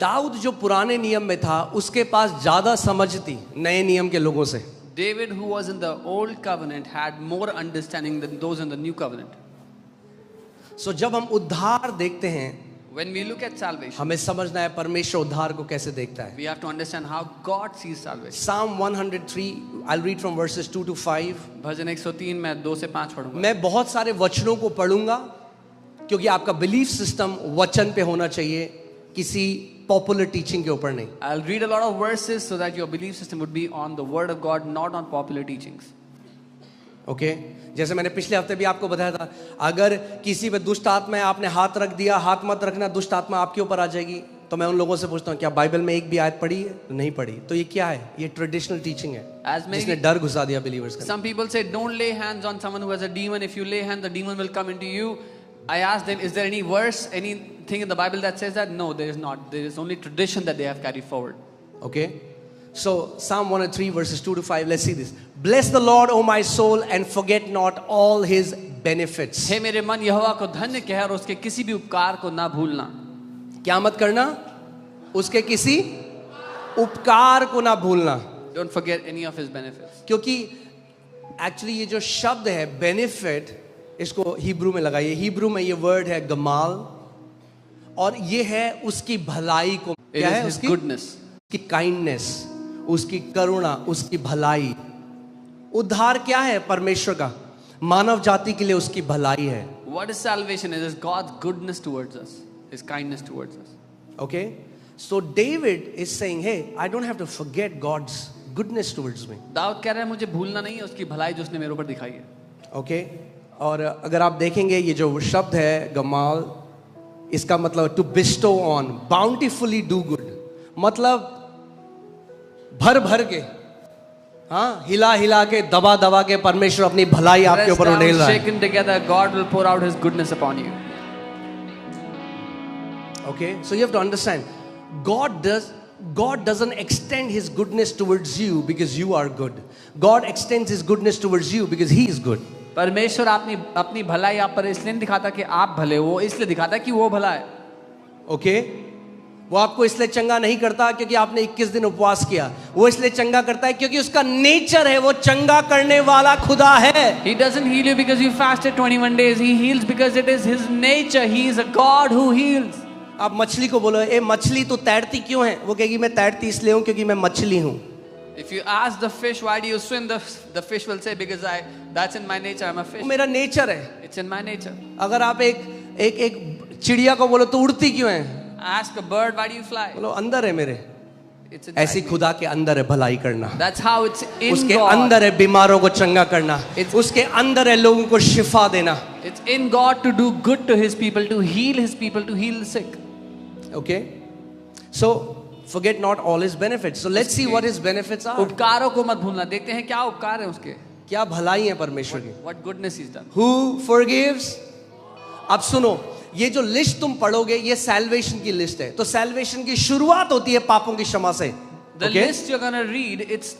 दाऊद जो पुराने नियम में था उसके पास ज्यादा समझ थी नए नियम के लोगों से. David, who was in the old covenant, had more understanding than those in the new covenant. So जब हम उद्धार देखते हैं, When we look at salvation, हमें समझना है परमेश्वर उद्धार को कैसे देखता है. we have to understand how God sees salvation. Psalm 103, I'll read from verses 2 to 5. भजन 103 मैं 2 से 5 पढ़ूंगा. मैं बहुत सारे वचनों को पढ़ूंगा क्योंकि आपका बिलीफ सिस्टम वचन पे होना चाहिए, किसी पॉपुलर टीचिंग के ऊपर नहीं. I'll read a lot of verses so that your belief system would be on the word of God, not on popular teachings. Okay जैसे मैंने पिछले हफ्ते भी आपको बताया था, अगर किसी पे दुष्ट आत्मा है, आपने हाथ रख दिया, हाथ मत रखना, दुष्ट आत्मा आपके ऊपर आ जाएगी. तो मैं उन लोगों से पूछता हूँ क्या बाइबल में एक भी आयत पढ़ी है? नहीं पढ़ी. तो ये क्या है? ये ट्रेडिशनल टीचिंग है जिसने डर घुसा दिया बिलीवर्स का. Some people say don't lay hands on someone who has a demon. If you lay hands, the demon will come into you. I asked them, is there any verse, anything in the Bible that says that? No, there is not. There is only tradition that they have carried forward. Okay, so Psalm 103 verses 2 to 5. Let's see this. Bless the Lord, O my soul, and forget not all His benefits. हे मेरे मन यहोवा को धन्य कह और उसके किसी भी उपकार को ना भूलना. क्या मत करना? उसके किसी उपकार को ना भूलना. Don't forget any of His benefits. क्योंकि एक्चुअली ये जो शब्द है बेनिफिट, इसको हिब्रू में लगाइए. हिब्रू में ये वर्ड है गमाल, और ये है उसकी भलाई को. क्या है? उसकी गुडनेस, उसकी काइंडनेस, उसकी करुणा, उसकी भलाई. उद्धार क्या है? परमेश्वर का मानव जाति के लिए उसकी भलाई है. What is salvation? It is God's goodness towards us, His kindness towards us. Okay, so David is saying, hey, I don't have to forget God's goodness towards me. Dawood कह रहा है मुझे भूलना नहीं है उसकी भलाई जो उसने मेरे ऊपर दिखाई है. Okay, और अगर आप देखेंगे ये जो शब्द है गमाल, इसका मतलब to bestow on, bountifully do good. मतलब भर भर के, हाँ, हिला हिला के, दबा दबा के परमेश्वर अपनी भलाई आपके ऊपर उड़ेल रहा है. Shaken together, God will pour out His goodness upon you. Okay, so you have to understand, God doesn't extend His goodness towards you because you are good. God extends His goodness towards you because He is good. परमेश्वर अपनी भलाई आप पर इसलिए नहीं दिखाता कि आप भले हो, इसलिए दिखाता कि वो भला है. ओके, वो आपको इसलिए चंगा नहीं करता क्योंकि आपने 21 दिन उपवास किया. वो इसलिए चंगा करता है क्योंकि उसका नेचर है, वो चंगा करने वाला खुदा है. He doesn't heal you because you fasted 21 days. He heals because it is His nature. He is a God who heals. आप मछली को बोलो, ए मछली तो तैरती क्यों है? वो कहेगी मैं तैरती इसलिए हूं क्योंकि मैं मछली हूं. If you ask the fish why do you swim, the fish will say because that's in my nature. I'm a fish. वो मेरा नेचर है. It's in my nature. अगर आप एक चिड़िया को बोलो तो उड़ती क्यों है? Ask a bird why do you fly. बोलो अंदर है मेरे. It's ऐसी खुदा के अंदर है भलाई करना. That's how it's in उसके God. अंदर है बीमारों को चंगा करना. उसके अंदर है लोगों को शिफा देना. It's in God to do good to His people, to heal His people, to heal the sick. Okay, so forget not all His benefits. So let's see what His benefits are. उपकारों को मत भूलना. देखते हैं क्या उपकार है उसके. क्या भलाई है परमेश्वर की. What goodness He's done. Who forgives? अब सुनो, ये जो लिस्ट तुम पढ़ोगे ये सैल्वेशन की लिस्ट है. तो सैल्वेशन की शुरुआत होती है पापों की क्षमा से. The list you're going to read, it's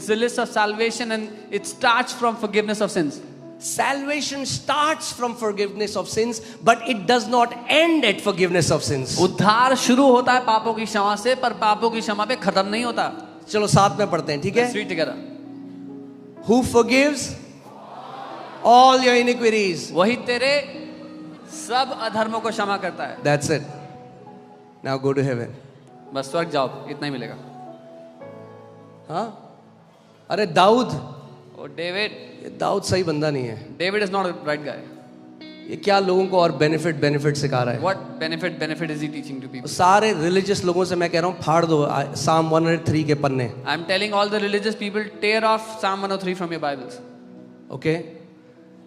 the list of salvation and it starts from forgiveness of sins. Salvation starts from forgiveness of sins, but it does not end at forgiveness of sins. उद्धार शुरू होता है पापों की क्षमा से, पर पापों की क्षमा पे खत्म नहीं होता. चलो साथ में पढ़ते हैं, ठीक है? Let's read together. Who forgives all your iniquities. वही तेरे सब अधर्मों को क्षमा करता है. That's it. Now go to heaven. बस स्वर्ग जाओ, इतना ही मिलेगा. हाँ, अरे दाऊद, और डेविड, ये दाऊद सही बंदा नहीं है. David is not a right guy. ये क्या लोगों को और बेनिफिट सिखा रहा है. What benefit is he teaching to people? सारे रिलीजियस लोगों से मैं कह रहा हूँ फाड़ दो Psalm 103 के पन्ने. I'm telling all the religious people, tear off Psalm 103 from your Bibles. Okay,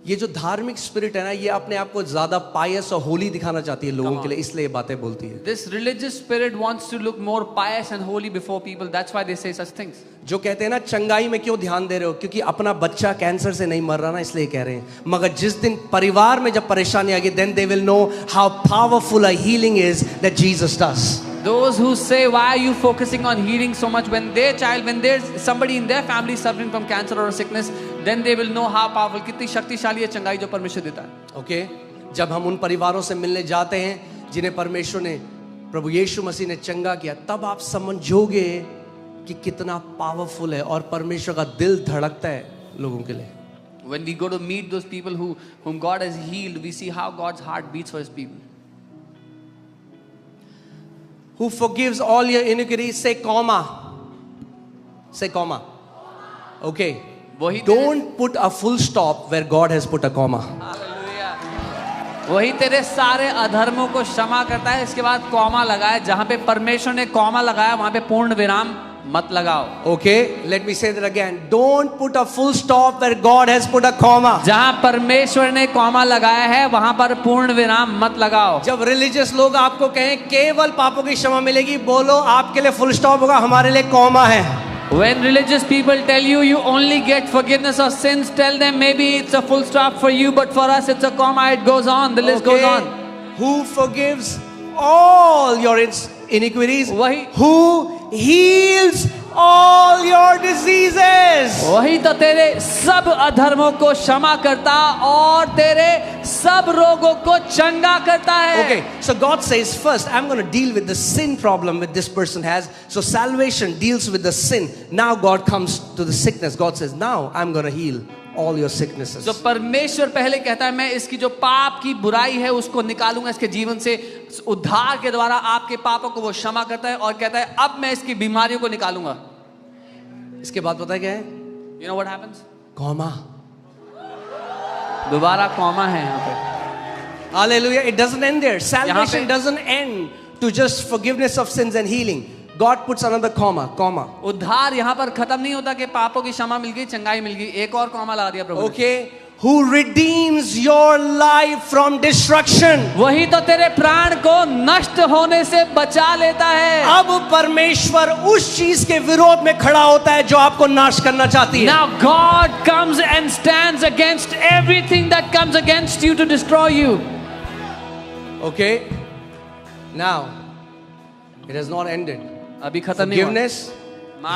ये जो धार्मिक स्पिरिट है ना, ये अपने आप को ज्यादा पायस और होली दिखाना चाहती है लोगों के लिए, इसलिए ये बातें बोलती है. This religious spirit wants to look more pious and holy before people. That's why they say such things. जो कहते हैं ना चंगाई में क्यों ध्यान दे रहे हो, क्योंकि अपना बच्चा कैंसर से नहीं मर रहा ना, इसलिए कह रहे हैं. मगर जिस दिन परिवार में जब परेशानी आएगी, then they will know how powerful a healing is that Jesus does. Those who say why are you focusing on healing so much when there's somebody in their family suffering from cancer or a sickness, then they will know how powerful, कितनी शक्तिशाली है चंगाई जो परमेश्वर देता है. Okay, जब हम उन परिवारों से मिलने जाते हैं जिन्हें परमेश्वर ने प्रभु यीशु मसीह ने चंगा किया, तब आप समझोगे कि कितना पावरफुल है और परमेश्वर का दिल धड़कता है लोगों के लिए. When we go to meet those people whom God has healed, we see how God's heart beats for His people. Who forgives all your iniquities? Say comma. Say comma. Okay. Don't put a full stop where God has put a comma. Hallelujah. वही तेरे सारे अधर्मों को क्षमा करता है, इसके बाद comma लगाए. जहां पे परमेश्वर ने कॉमा लगाया वहां पे पूर्ण विराम मत लगाओ. Okay, let me say that again. Don't put a full stop where God has put a comma. जहां परमेश्वर ने कॉमा लगाया है वहां पर पूर्ण विराम मत लगाओ. जब रिलीजियस लोग आपको कहें केवल पापों की क्षमा मिलेगी, बोलो आपके लिए फुल स्टॉप होगा, हमारे लिए कॉमा है. When religious people tell you you only get forgiveness of sins, tell them maybe it's a full stop for you, but for us it's a comma. It goes on. The list goes on. Who forgives all your iniquities? Who heals all your diseases? वही तो तेरे सब अधर्मों को क्षमा करता और तेरे सब रोगों को चंगा करता है. Okay, so God says first, I'm going to deal with the sin problem that this person has. So salvation deals with the sin. Now God comes to the sickness. God says, now I'm going to heal all your sicknesses. So परमेश्वर पहले कहता है मैं इसकी जो पाप की बुराई है उसको निकालूंगा इसके जीवन से. उद्धार के द्वारा आपके पापों को वो क्षमा करता है और कहता है अब मैं इसकी बीमारियों को निकालूंगा. इसके बाद पता है क्या है? You know what happens? Comma. दोबारा कॉमा है यहाँ पे. Hallelujah. It doesn't end there. Salvation doesn't end to just forgiveness of sins and healing. God puts another comma. उद्धार यहाँ पर खत्म नहीं होता कि पापों की क्षमा मिल गई, चंगाई मिल गई. एक और कॉमा लगा दिया प्रभु. Okay. Who redeems your life from destruction? वही तो तेरे प्राण को नष्ट होने से बचा लेता है. अब परमेश्वर उस चीज के विरोध में खड़ा होता है जो आपको नाश करना चाहती है. Now God comes and stands against everything that comes against you to destroy you. Okay. Now it has not ended. अभी खत्म नहीं हुआ. Forgiveness,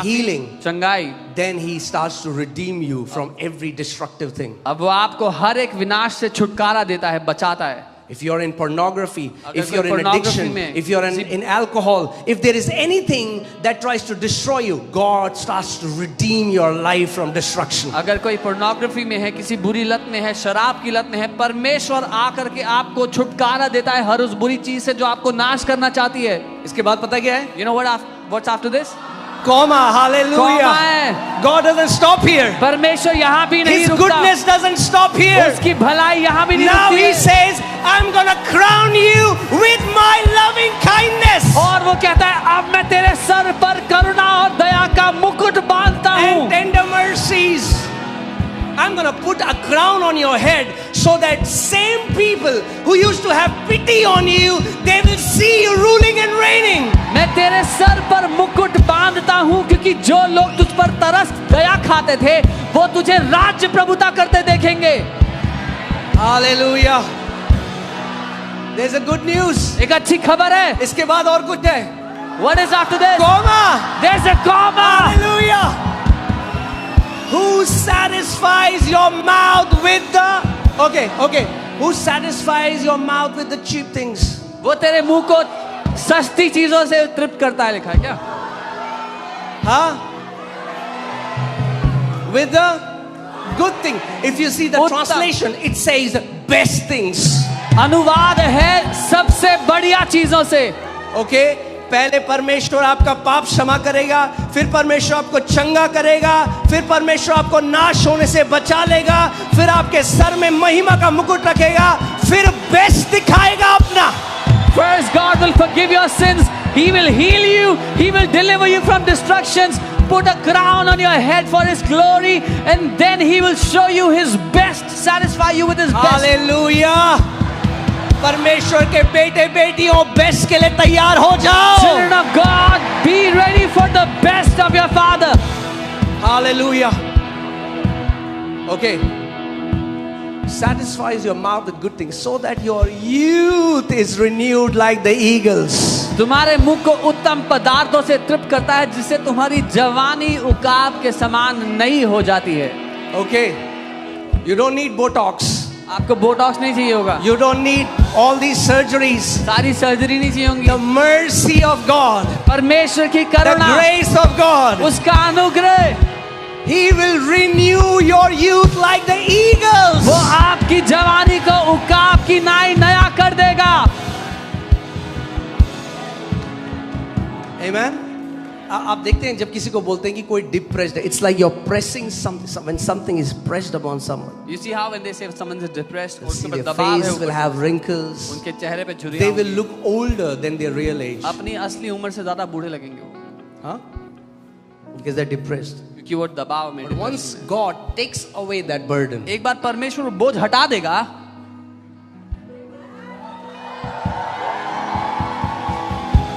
healing, चंगाई. then he starts to redeem you from every destructive thing. अब वो आपको हर एक विनाश से छुटकारा देता है, बचाता है. If you're in pornography, if कोई you're in pornography addiction, में, if you're in alcohol, if there is anything that tries to destroy you, God starts to redeem your life from destruction. अगर कोई pornography में है, किसी बुरी लत में है, शराब की लत में है, परमेश्वर आकर के आपको छुटकारा देता है हर उस बुरी चीज से जो आपको नाश करना चाहती है. इसके बाद पता क्या है? You know what's after this? Comma. Hallelujah. Comma है. God doesn't stop here. परमेश्वर यहाँ भी नहीं His रुकता. goodness doesn't stop here. उसकी भलाई यहाँ भी नहीं Now रुकती he है. says, I'm gonna crown you with my loving kindness और वो कहता है अब मैं तेरे सर पर करुणा और दया का मुकुट बांधता हूँ. and tender mercies. I'm gonna put a crown on your head so that same people who used to have pity on you, they will see you ruling and reigning. मैं तेरे सर पर मुकुट बांधता हूँ क्योंकि जो लोग तुझ पर तरस दया खाते थे वो तुझे राज्य प्रभुता करते देखेंगे. Hallelujah. There's a good news. एक अच्छी खबर है. इसके बाद और कुछ है. What is after this? Comma. There's a comma. Hallelujah. Who satisfies your mouth with the okay. Who satisfies your mouth with the cheap things? वो तेरे मुंह को सस्ती चीजों से तृप्त करता है. लिखा है क्या? Huh? With the good thing. If you see the उत्तम. translation, it says best things. अनुवाद है सबसे बढ़िया चीजों से. Okay? पहले परमेश्वर आपका पाप क्षमा करेगा, फिर परमेश्वर आपको चंगा करेगा, फिर परमेश्वर आपको नाश होने से बचा लेगा, फिर आपके सर में महिमा का मुकुट रखेगा, फिर बेस्ट दिखाएगा अपना. First, God will forgive your sins. He will heal you. He will deliver you from destructions. Put a crown on your head for His glory, and then He will show you His best. Satisfy you with His best. Hallelujah. परमेश्वर के बेटे बेटियों best के लिए तैयार हो जाओ. Children of God, be ready for the best of your Father. Hallelujah. Okay. Satisfies your mouth with good things so that your youth is renewed like the eagles. तुम्हारे मुख को उत्तम पदार्थों से तृप्त करता है जिससे तुम्हारी जवानी उकाब के समान नई हो जाती है. Okay. You don't need Botox. आपको बोटॉक्स नहीं चाहिए होगा, You don't need all these surgeries. सारी सर्जरी नहीं चाहिए होंगी। The mercy of God, परमेश्वर की the Karuna, grace of God, उसका अनुग्रह, He will renew your youth like the eagles. वो आपकी जवानी को उकाब की नाई नया कर देगा। Amen. आप देखते हैं जब किसी को बोलते हैं कि कोई डिप्रेस्ड है, it's like you're pressing something. When something is pressed upon someone, You see how when they say someone is depressed, उनके see ऊपर their दबाव है, face will ऊपर have wrinkles. उनके चेहरे पे They झुर्रियां will होंगी, look older than their real age. अपनी असली उम्र से ज्यादा बूढ़े लगेंगे वो, Huh? Because they're depressed. क्योंकि वो दबाव में, But depression once में। God takes away that burden, एक बार परमेश्वर बोझ हटा देगा,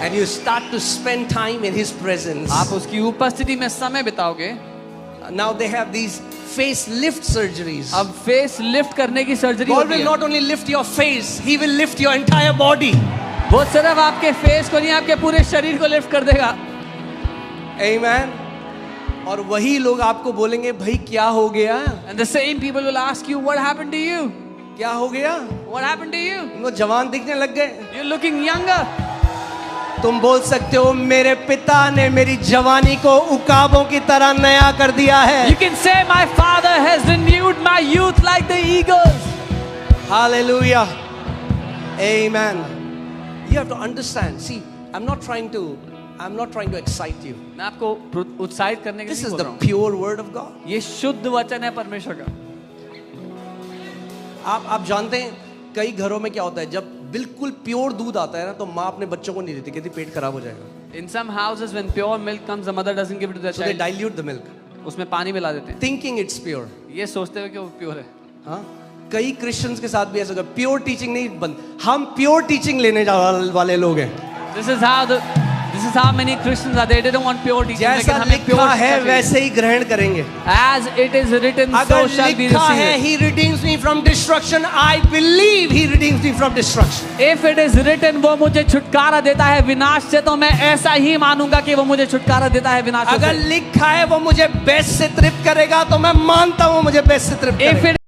and you start to spend time in His presence, आप उसकी उपस्थिति में समय बिताओगे। now they have these face lift surgeries. अब फेस लिफ्ट करने की सर्जरी God होती will है। not only lift your face, He will lift your entire body. वो सिर्फ आपके फेस को नहीं, आपके पूरे शरीर को लिफ्ट कर देगा। Amen. और वही लोग आपको बोलेंगे भाई क्या हो गया, And the same people will ask you, what happened to you? क्या हो गया, What happened to you? वो जवान दिखने लग गए। You're looking younger. तुम बोल सकते हो मेरे पिता ने मेरी जवानी को उकाबों की तरह नया कर दिया है। You can say, my father has renewed my youth like the eagles. Hallelujah. Amen. You have to understand. See, I'm not trying to excite you. मैं आपको उत्साहित करने के This लिए is बोल the रहा हूँ। pure word of God. ये शुद्ध वचन है परमेश्वर का। आप जानते हैं कई घरों में क्या होता है, जब बिल्कुल प्योर दूध आता है ना तो माँ अपने बच्चों को नहीं देती, कहती पेट खराब हो जाएगा। In some houses, when pure milk comes, the mother doesn't give it to the So they child. dilute the milk, उसमें पानी मिला देते हैं, thinking it's pure. ये सोचते हुए कि वो प्योर है। हाँ, कई क्रिश्चियंस के साथ भी ऐसा होगा, प्योर टीचिंग नहीं बंद, हम प्योर टीचिंग लेने वाले लोग हैं। This is how many Christians are. They don't want pure teaching. जैसा लेकिन हमें pure लिखा है शिक्षा चाहिए। वैसे ही ग्रहण करेंगे। As it is written, so अगर shall be लिखा है received. He redeems me from destruction, I believe He redeems me from destruction. If it is written, वो मुझे छुटकारा देता है विनाश से, तो मैं ऐसा ही मानूंगा कि वो मुझे छुटकारा देता है विनाश अगर से। लिखा है वो मुझे बेस्ट से तृप्त करेगा तो मैं मानता हूँ मुझे बेस्ट से तृप्त If करेगा। it